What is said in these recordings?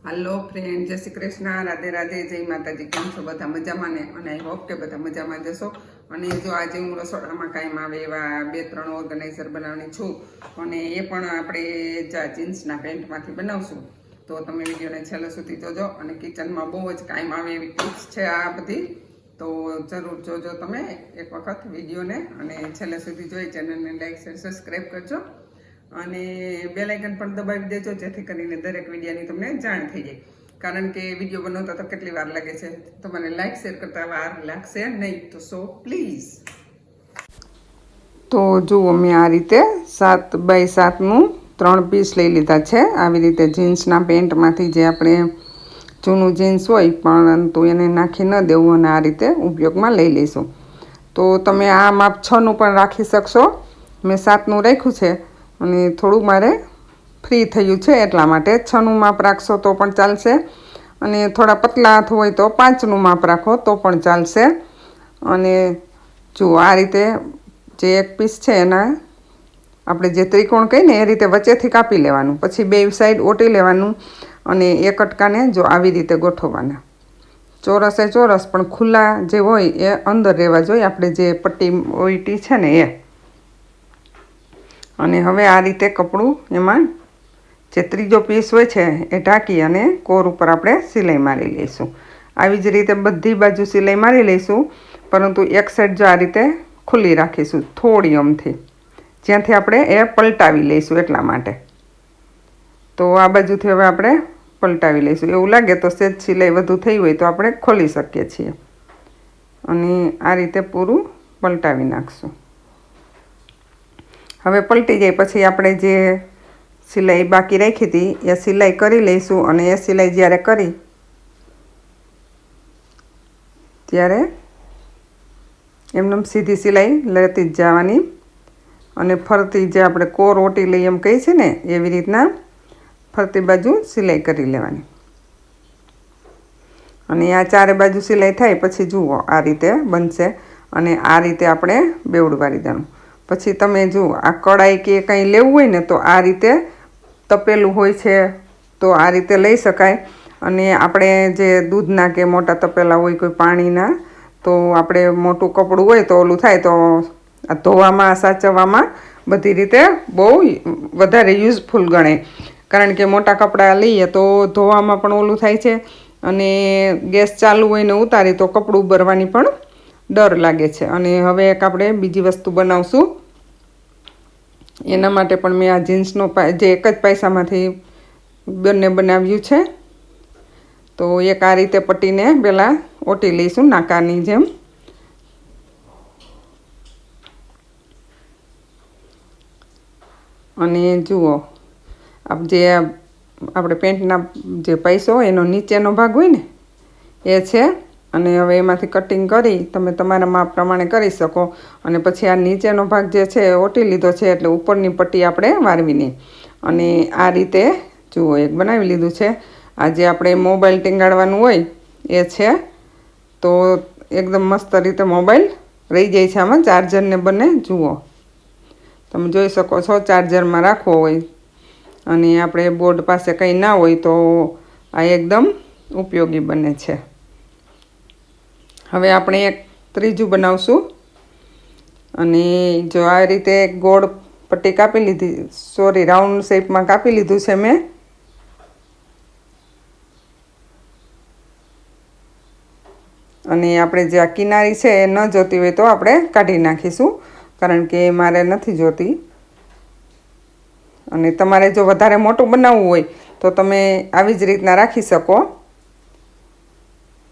હાલો friend, જય શ્રી કૃષ્ણ, રાધે રાધે, જય માતાજી। કેમ છો બધા? મજામાં ને? અને આઈ હોપ કે બધા મજામાં જશો। અને જો આજે હું રસોડામાં કાંઈ આવે એવા 2-3 ઓર્ગેનાઇઝર બનાવવાની છું, અને એ પણ આપણે જીન્સના પેન્ટમાંથી બનાવશું। તો તમે વિડીયોને છેલ્લે સુધી જોજો, અને કિચનમાં બહુ જ કાંઈ આવે એવી ટિપ્સ છે આ બધી, તો જરૂર જોજો તમે એક વખત વિડીયોને, અને છેલ્લે સુધી જોઈ ચેનલને લાઈક શેર સબસ્ક્રાઈબ કરજો, અને બેલ આઇકન પણ દબાવી દેજો, જેથી કરીને દરેક વિડીયોની તમને જાણ થઈ જાય। કારણ કે વિડીયો બનાવતા તો કેટલી વાર લાગે છે, તમને લાઈક શેર કરતા વાર લાગશે નહીં, તો સો પ્લીઝ। તો જુઓ, મેં આ રીતે 7x7નું 3 પીસ લઈ લીધા છે। આવી રીતે જીન્સના પેન્ટમાંથી જે આપણે જૂનું જીન્સ હોય પરંતુ એને નાખી ન દેવું, અને આ રીતે ઉપયોગમાં લઈ લઈશું। તો તમે આ માપ 6નું પણ રાખી શકશો। મેં 7નું રાખ્યું છે, અને થોડું મારે ફ્રી થયું છે એટલા માટે 6નું માપ રાખશો તો પણ ચાલશે, અને થોડા પતલા હાથ હોય તો 5નું માપ રાખો તો પણ ચાલશે। અને જુઓ, આ રીતે જે એક પીસ છે એના આપણે જે ત્રિકોણ કહીને એ રીતે વચ્ચેથી કાપી લેવાનું, પછી બે સાઈડ ઓટી લેવાનું, અને એ કટકાને જો આવી રીતે ગોઠવવાના। ચોરસે ચોરસ, પણ ખુલ્લા જે હોય એ અંદર રહેવા જોઈએ, આપણે જે પટ્ટી ઓઈટી છે ને એ। અને હવે આ રીતે કપડું એમાં જે ત્રીજો પીસ હોય છે એ ઢાંકી અને કોર ઉપર આપણે સિલાઈ મારી લઈશું। આવી જ રીતે બધી બાજુ સિલાઈ મારી લઈશું, પરંતુ એક સાઈડ જો આ રીતે ખુલ્લી રાખીશું થોડી અમથી, જ્યાંથી આપણે એ પલટાવી લઈશું એટલા માટે। તો આ બાજુથી હવે આપણે પલટાવી લઈશું, એવું લાગે તો સેજ સિલાઈ વધુ થઈ હોય તો આપણે ખોલી શકીએ છીએ, અને આ રીતે પૂરું પલટાવી નાખશું। હવે પલટી જાય પછી આપણે જે સિલાઈ બાકી રાખી હતી એ સિલાઈ કરી લઈશું, અને એ સિલાઈ જ્યારે કરી ત્યારે એમનેમ સીધી સિલાઈ લેતી જ જવાની, અને ફરતી જે આપણે કોર ઓટી લઈએ એમ કહી છે ને એવી રીતના ફરતી બાજુ સિલાઈ કરી લેવાની। અને આ ચારે બાજુ સિલાઈ થાય પછી જુઓ આ રીતે બનશે, અને આ રીતે આપણે બેવડું વાળી દેવાનું। પછી તમે જુઓ, આ કડાઈ કે કંઈ લેવું હોય ને તો આ રીતે તપેલું હોય છે તો આ રીતે લઈ શકાય, અને આપણે જે દૂધના કે મોટા તપેલા હોય કોઈ પાણીના, તો આપણે મોટું કપડું હોય તો ઓલું થાય તો આ ધોવામાં સાચવવામાં બધી રીતે બહુ વધારે યુઝફુલ ગણાય। કારણ કે મોટા કપડાં લઈએ તો ધોવામાં પણ ઓલું થાય છે, અને ગેસ ચાલુ હોય ને ઉતારી તો કપડું ભરવાની પણ ડર લાગે છે। અને હવે એક આપણે બીજી વસ્તુ બનાવશું, એના માટે પણ મેં આ જીન્સનો જે એક જ પૈસામાંથી બંને બનાવ્યું છે। તો એક આ રીતે પટ્ટીને પહેલાં ઓટી લઈશું નાકાની જેમ, અને જુઓ જે આપણે પેન્ટના જે પૈસો હોય એનો નીચેનો ભાગ હોય ને એ છે, અને હવે એમાંથી કટિંગ કરી તમે તમારા માપ પ્રમાણે કરી શકો। અને પછી આ નીચેનો ભાગ જે છે એ ઓટી લીધો છે, એટલે ઉપરની પટ્ટી આપણે વારવી નહીં, અને આ રીતે જુઓ એક બનાવી લીધું છે। આ જે આપણે મોબાઈલ ટીંગાડવાનું હોય એ છે, તો એકદમ મસ્ત રીતે મોબાઈલ રહી જાય છે આમાં, ચાર્જરને બંને જુઓ તમે જોઈ શકો છો। ચાર્જરમાં રાખવો હોય અને આપણે બોર્ડ પાસે કંઈ ના હોય તો આ એકદમ ઉપયોગી બને છે। હવે આપણે એક ત્રીજું બનાવશું, અને જો આ રીતે ગોળ પટ્ટી કાપી લીધી, સોરી રાઉન્ડ શેપમાં કાપી લીધું છે મેં, અને આપણે જે આ કિનારી છે એ ન જોતી હોય તો આપણે કાઢી નાખીશું, કારણ કે મારે નથી જોતી। અને તમારે જો વધારે મોટું બનાવવું હોય તો તમે આવી જ રીતના રાખી શકો।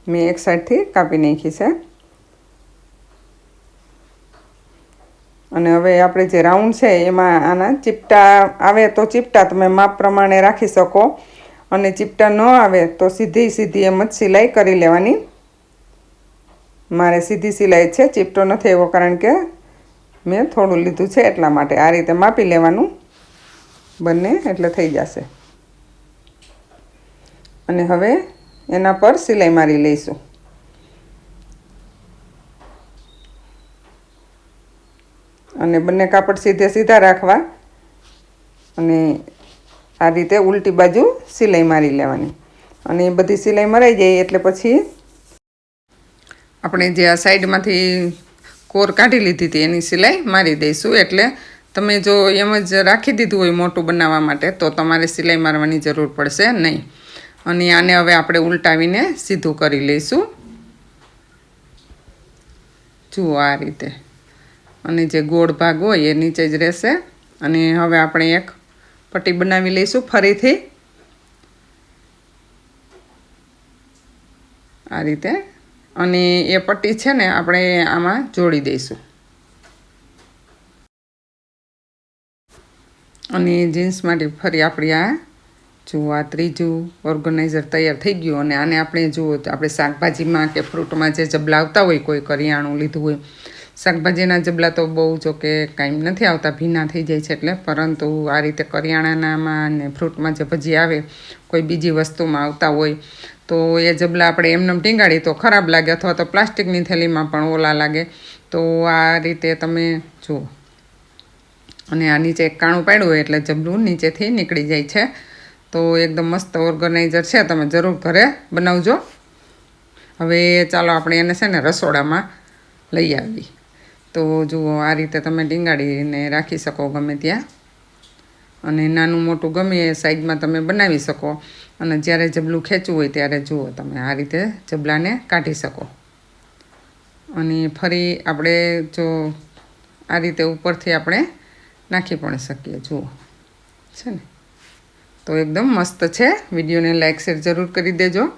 મેં એક સાઈડથી કાપી નાખી છે, અને હવે આપણે જે રાઉન્ડ છે એમાં આના ચીપટા આવે તો ચીપટા તમે માપ પ્રમાણે રાખી શકો, અને ચીપટા ન આવે તો સીધી એમ જ સિલાઈ કરી લેવાની। મારે સીધી સિલાઈ છે, ચીપટો નથી એવો, કારણ કે મેં થોડું લીધું છે એટલા માટે। આ રીતે માપી લેવાનું બંને એટલે થઈ જશે, અને હવે એના પર સિલાઈ મારી લઈશું। અને બંને કાપડ સીધા રાખવા, અને આ રીતે ઉલટી બાજુ સિલાઈ મારી લેવાની। અને બધી સિલાઈ મરાઈ જાય એટલે પછી આપણે જે આ સાઈડમાંથી કોર કાઢી લીધી હતી એની સિલાઈ મારી દઈશું. એટલે તમે જો એમ જ રાખી દીધું હોય મોટું બનાવવા માટે તો તમારે સિલાઈ મારવાની જરૂર પડશે નહીં. અને આને હવે આપણે ઉલટાવીને સીધું કરી લઈશું. જુઓ આ રીતે. અને જે ગોળ ભાગ હોય એ નીચે જ રહેશે. અને હવે આપણે એક પટ્ટી બનાવી લઈશું ફરીથી આ રીતે. અને એ પટ્ટી છે ને આપણે આમાં જોડી દઈશું. અને જીન્સ માટે ફરી આપણી આ જુઓ આ ત્રીજું ઓર્ગેનાઇઝર તૈયાર થઈ ગયું. અને આને આપણે જુઓ તો આપણે શાકભાજીમાં કે ફ્રૂટમાં જે જબલા આવતા હોય, કોઈ કરિયાણું લીધું હોય, શાકભાજીના જબલા તો બહુ જો કે કાંઈ નથી આવતા, ભીના થઈ જાય છે એટલે. પરંતુ આ રીતે કરિયાણાનામાં ને ફ્રૂટમાં જે ભજી આવે, કોઈ બીજી વસ્તુમાં આવતા હોય તો એ જબલા આપણે એમને ટીંગાડી તો ખરાબ લાગે, અથવા તો પ્લાસ્ટિકની થેલીમાં પણ ઓલા લાગે. તો આ રીતે તમે જુઓ. અને આ નીચે એક કાણું પાડ્યું હોય એટલે જબલું નીચેથી નીકળી જાય છે. તો એકદમ મસ્ત ઓર્ગેનાઇઝર છે, તમે જરૂર ઘરે બનાવજો. હવે ચાલો આપણે એને છે ને રસોડામાં લઈ આવી. તો જુઓ આ રીતે તમે ટીંગાડીને રાખી શકો ગમે ત્યાં. અને નાનું મોટું ગમે એ સાઈઝમાં તમે બનાવી શકો. અને જ્યારે જબલું ખેંચવું હોય ત્યારે જુઓ તમે આ રીતે જબલાને કાઢી શકો. અને ફરી આપણે જો આ રીતે ઉપરથી આપણે નાખી પણ શકીએ. જુઓ છે ને. તો એકદમ મસ્ત છે. વિડીયોને લાઈક શેર જરૂર કરી દેજો.